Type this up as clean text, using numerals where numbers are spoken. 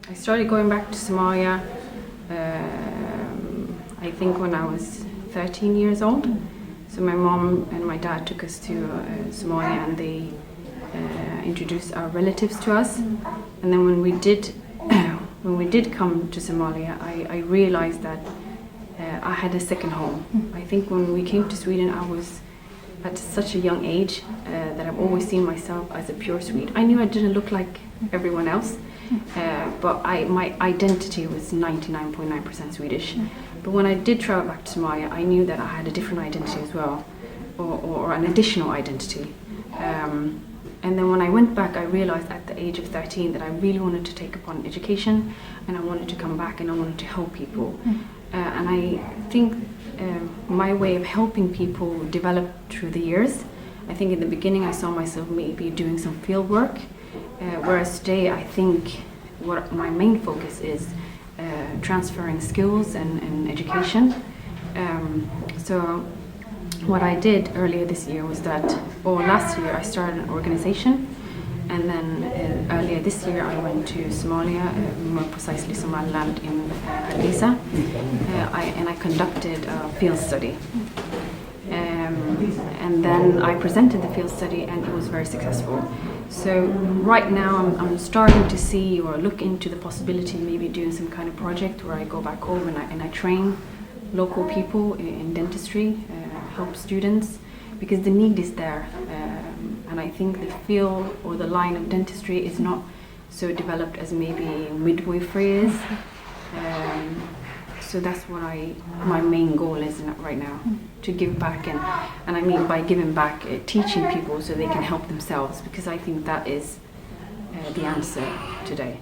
I started going back to Somalia, I think when I was 13 years old. So my mom and my dad took us to Somalia, and they introduced our relatives to us. And then when we did come to Somalia, I realized that I had a second home. I think when we came to Sweden, I was at such a young age that I've always seen myself as a pure Swede. I knew I didn't look like everyone else, but my identity was 99.9% Swedish. But when I did travel back to Somalia, I knew that I had a different identity as well, or an additional identity. And then when I went back, I realized at the age of 13 that I really wanted to take upon education, and I wanted to come back and I wanted to help people. And I think my way of helping people developed through the years. I think in the beginning I saw myself maybe doing some field work, whereas today I think what my main focus is transferring skills and education. So what I did earlier this year was that, or last year I started an organization, and then earlier this year I went to Somalia, more precisely Somaliland in Hargeisa, and I conducted a field study. And then I presented the field study, and it was very successful. So right now I'm starting to see or look into the possibility of maybe doing some kind of project where I go back home and I train local people in dentistry, help students, because the need is there. And I think the field or the line of dentistry is not so developed as maybe midwifery is. So that's what my main goal is right now, to give back, and I mean by giving back, teaching people so they can help themselves, because I think that is the answer today.